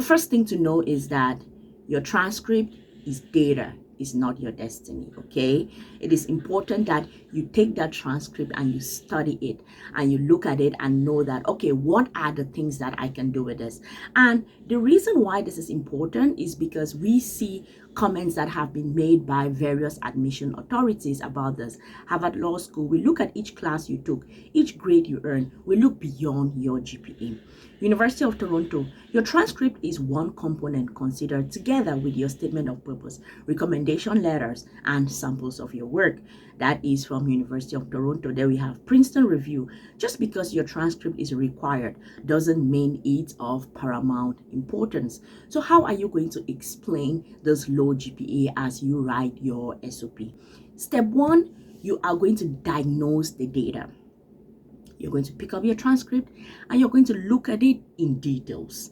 The first thing to know is that your transcript is data, is not your destiny. Okay, it is important that you take that transcript and you study it and you look at it and know that, okay, what are the things that I can do with this? And the reason why this is important is because we see comments that have been made by various admission authorities about this. Harvard Law School, we look at each class you took, each grade you earn, we look beyond your GPA. University of Toronto, your transcript is one component considered together with your statement of purpose, recommendation letters, and samples of your work. That is from University of Toronto. There we have Princeton Review. Just because your transcript is required doesn't mean it's of paramount importance. So how are you going to explain this low GPA as you write your SOP? Step one, you are going to diagnose the data. You're going to pick up your transcript and you're going to look at it in details.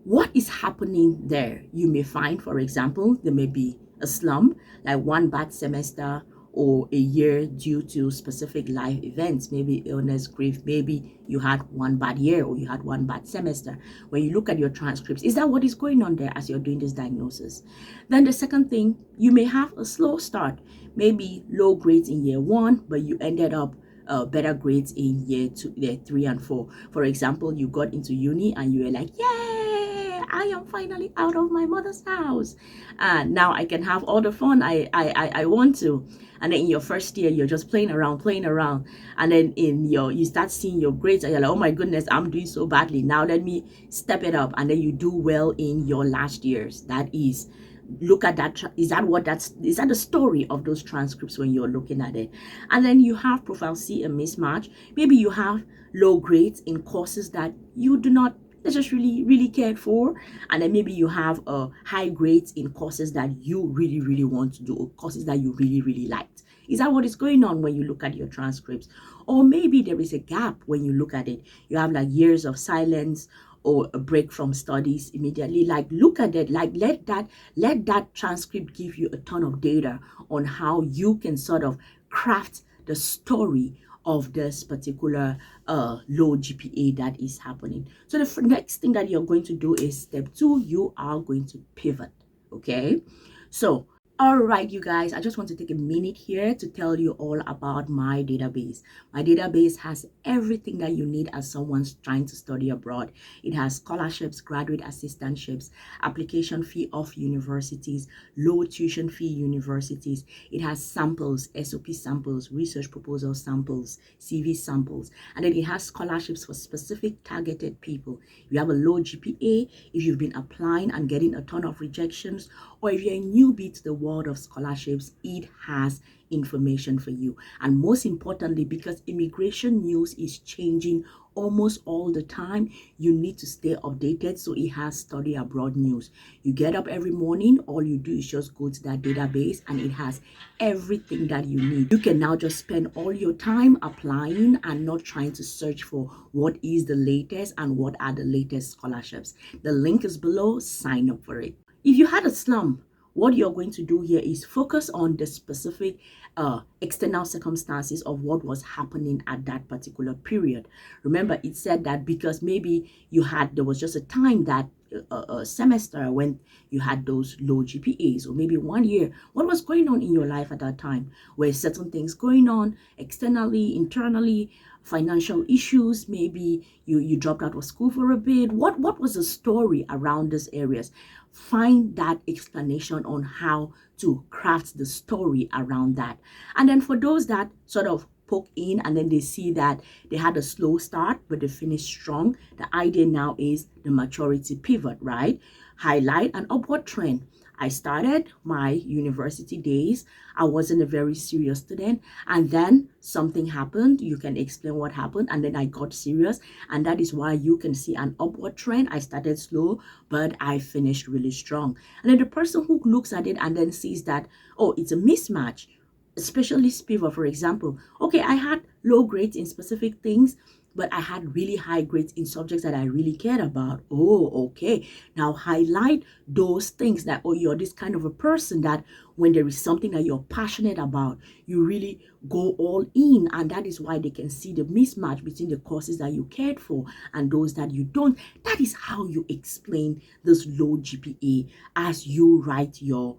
What is happening there? You may find, for example, there may be a slump, like one bad semester or a year due to specific life events, maybe illness, grief, maybe you had one bad year or you had one bad semester. When you look at your transcripts, is that what is going on there as you're doing this diagnosis? Then the second thing, you may have a slow start, maybe low grades in year one, but you ended up better grades in year 2, year 3 and 4. For example, you got into uni and you were like, yay, I am finally out of my mother's house and now I can have all the fun I want to. And then in your first year, you're just playing around, and then you start seeing your grades and you're like, oh my goodness, I'm doing so badly, now let me step it up. And then you do well in your last years. That is, look at that. Is that the story of those transcripts when you're looking at it? And then you have profile C, a mismatch. Maybe you have low grades in courses that you do not necessarily really cared for, and then maybe you have high grades in courses that you really want to do, or courses that you really liked. Is that what is going on when you look at your transcripts? Or maybe there is a gap when you look at it. You have like years of silence or a break from studies immediately. Like, look at it, like let that transcript give you a ton of data on how you can sort of craft the story of this particular low GPA that is happening. So the next thing that you're going to do is step 2, you are going to pivot. Okay, so all right, you guys, I just want to take a minute here to tell you all about my database. My database has everything that you need as someone's trying to study abroad. It has scholarships, graduate assistantships, application fee off universities, low tuition fee universities. It has samples, SOP samples, research proposal samples, CV samples, and then it has scholarships for specific targeted people. If you have a low GPA, if you've been applying and getting a ton of rejections, or if you're a newbie to the world of scholarships, it has information for you. And most importantly, because immigration news is changing almost all the time, you need to stay updated. So it has study abroad news. You get up every morning, all you do is just go to that database and it has everything that you need. You can now just spend all your time applying and not trying to search for what is the latest and what are the latest scholarships. The link is below. Sign up for it. If you had a slump, what you're going to do here is focus on the specific external circumstances of what was happening at that particular period. Remember, it said that because maybe there was just a time that a semester when you had those low GPAs, or maybe 1 year. What was going on in your life at that time? Were certain things going on externally, internally, financial issues? Maybe you dropped out of school for a bit. What was the story around these areas? Find that explanation on how to craft the story around that. And then for those that sort of poke in and then they see that they had a slow start but they finished strong, the idea now is the maturity pivot, right? Highlight an upward trend. I started my university days, I wasn't a very serious student, and then something happened. You can explain what happened, and then I got serious, and that is why you can see an upward trend. I started slow, but I finished really strong. And then the person who looks at it and then sees that, oh, it's a mismatch, specialist pivot, for example. Okay, I had low grades in specific things, but I had really high grades in subjects that I really cared about. Oh, okay. Now highlight those things that, oh, you're this kind of a person that when there is something that you're passionate about, you really go all in. And that is why they can see the mismatch between the courses that you cared for and those that you don't. That is how you explain this low GPA as you write your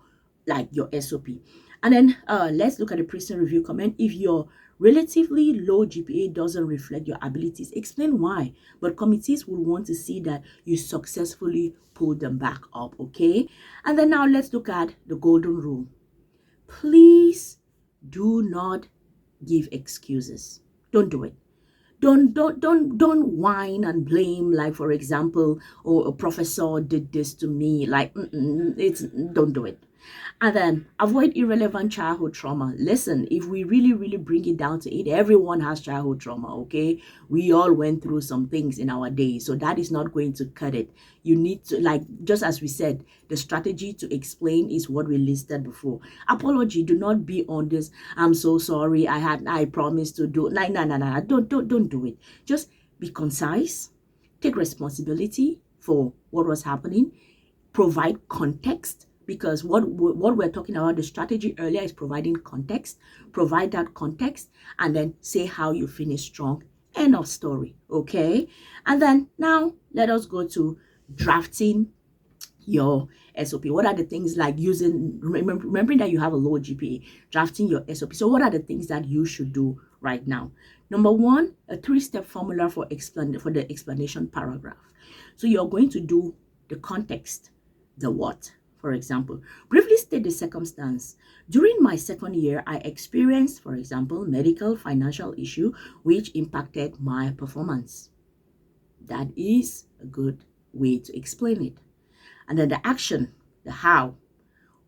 SOP. And then let's look at the person review comment. If your relatively low GPA doesn't reflect your abilities, explain why. But committees will want to see that you successfully pull them back up, okay? And then now let's look at the golden rule. Please do not give excuses. Don't do it. Don't whine and blame, like, for example, oh, a professor did this to me, like, it's don't do it. And then avoid irrelevant childhood trauma. Listen, if we really bring it down to it, everyone has childhood trauma, okay? We all went through some things in our days, so that is not going to cut it. You need to, like, just as we said, the strategy to explain is what we listed before. Apology, do not be on this, I'm so sorry, I promised to do, like, no, don't do it. Just be concise, take responsibility for what was happening, provide context, because what we're talking about, the strategy earlier, is providing context. Provide that context and then say how you finish strong. End of story. Okay. And then now let us go to drafting your SOP. What are the things, like using, remembering that you have a low GPA, drafting your SOP. So what are the things that you should do right now? Number one, a 3-step formula for the explanation paragraph. So you're going to do the context, the what. For example, briefly state the circumstance. During my second year, I experienced, for example, medical financial issue which impacted my performance. That is a good way to explain it. And then the action, the how.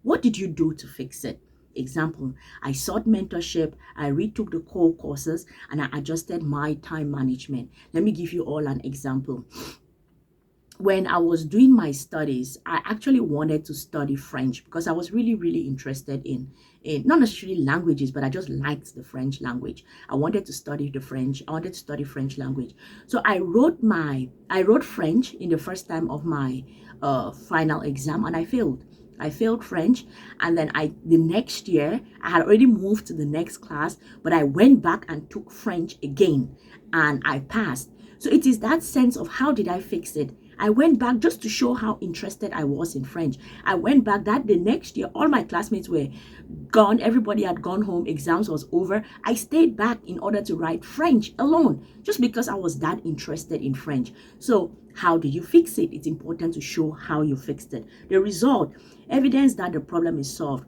What did you do to fix it? Example, I sought mentorship, I retook the core courses, and I adjusted my time management. Let me give you all an example. When I was doing my studies, I actually wanted to study French because I was really interested in not necessarily languages, but I just liked the French language. I wanted to study French language. So I wrote French in the first time of my final exam, and I failed. I failed French, and then the next year I had already moved to the next class, but I went back and took French again, and I passed. So it is that sense of how did I fix it? I went back just to show how interested I was in French. I went back that the next year, all my classmates were gone. Everybody had gone home. Exams was over. I stayed back in order to write French alone, just because I was that interested in French. So how do you fix it? It's important to show how you fixed it. The result, evidence that the problem is solved.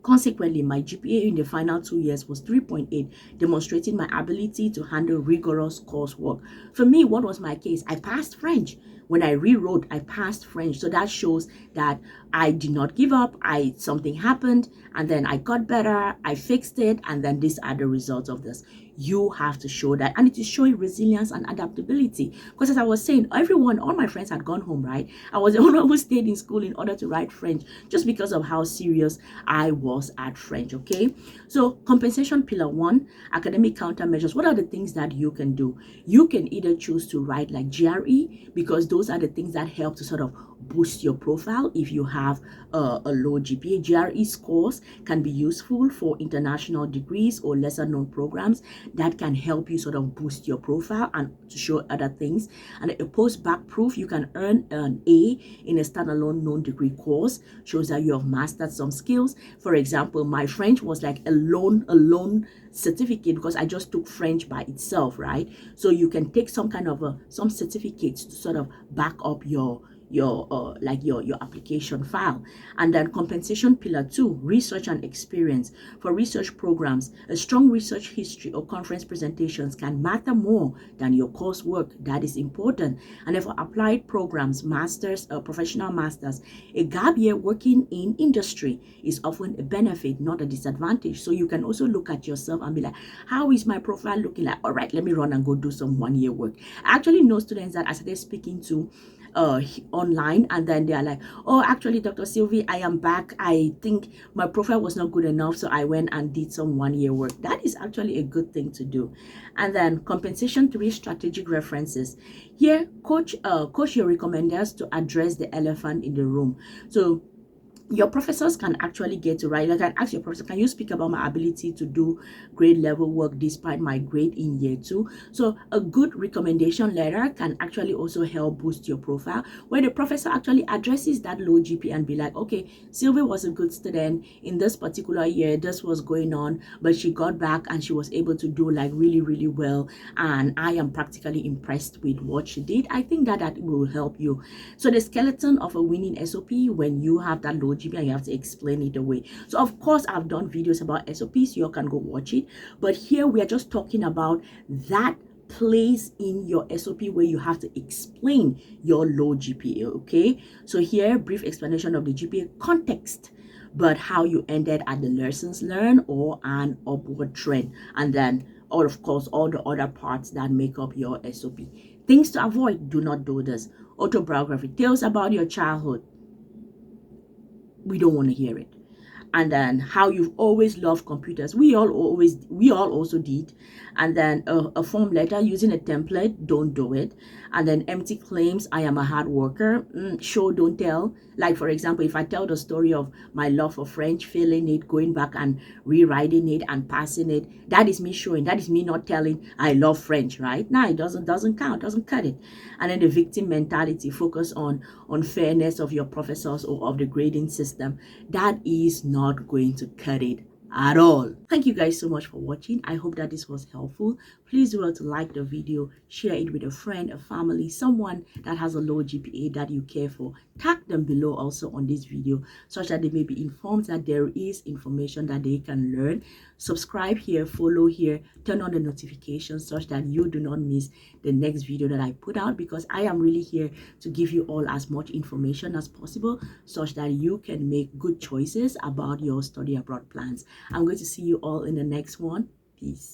Consequently, my GPA in the final 2 years was 3.8, demonstrating my ability to handle rigorous coursework. For me, what was my case? I passed French. When I rewrote, I passed French. So that shows that I did not give up. Something happened, and then I got better. I fixed it, and then these are the results of this. You have to show that, and it is showing resilience and adaptability. Because as I was saying, all my friends had gone home, right? I was the only one who stayed in school in order to write French, just because of how serious I was at French. Okay, so compensation pillar 1, academic countermeasures. What are the things that you can do? You can either choose to write like GRE, because those are the things that help to sort of boost your profile if you have a low GPA. GRE scores can be useful for international degrees or lesser known programs that can help you sort of boost your profile and to show other things. And a post-bac proof, you can earn an A in a standalone known degree course, shows that you have mastered some skills. For example, my French was like a loan certificate because I just took French by itself, right? So you can take some kind of some certificates to sort of back up your application file. And then compensation pillar 2, research and experience. For research programs, a strong research history or conference presentations can matter more than your coursework. That is important. And then for applied programs, masters, professional masters, a gap year working in industry is often a benefit, not a disadvantage. So you can also look at yourself and be like, how is my profile looking like? All right, let me run and go do some 1-year work. I actually know students that I started speaking to online, and then they're like, oh, actually, Dr. Sylvie, I am back. I think my profile was not good enough, so I went and did some 1-year work. That is actually a good thing to do. And then compensation 3, strategic references. Here, coach your recommenders to address the elephant in the room. So your professors can actually get to write. Like, I can ask your professor, can you speak about my ability to do grade level work despite my grade in year 2? So a good recommendation letter can actually also help boost your profile, where the professor actually addresses that low GP and be like, okay, Sylvie was a good student in this particular year, this was going on, but she got back and she was able to do like really, really well, and I am practically impressed with what she did. I think that will help you. So the skeleton of a winning SOP, when you have that low GP and you have to explain it away. So of course, I've done videos about SOPs, you can go watch it, but here we are just talking about that place in your SOP where you have to explain your low GPA. Okay, so here, brief explanation of the GPA context, but how you ended at the lessons learned or an upward trend, and then all, of course, all the other parts that make up your SOP. Things to avoid: do not do this. Autobiography, tales about your childhood, we don't want to hear it. And then how you've always loved computers, we all also did. And then a form letter using a template, don't do it. And then empty claims, I am a hard worker, show don't tell. Like, for example, if I tell the story of my love for French, failing it, going back and rewriting it and passing it, that is me showing, that is me not telling I love French, right? Now it doesn't count, doesn't cut it. And then the victim mentality, focus on fairness of your professors or of the grading system, that is not going to cut it at all. Thank you guys so much for watching. I hope that this was helpful. Please do well to like the video, share it with a friend, a family, someone that has a low GPA that you care for. Tag them below also on this video, such that they may be informed that there is information that they can learn. Subscribe here, follow here, turn on the notifications such that you do not miss the next video that I put out, because I am really here to give you all as much information as possible such that you can make good choices about your study abroad plans. I'm going to see you all in the next one. Peace.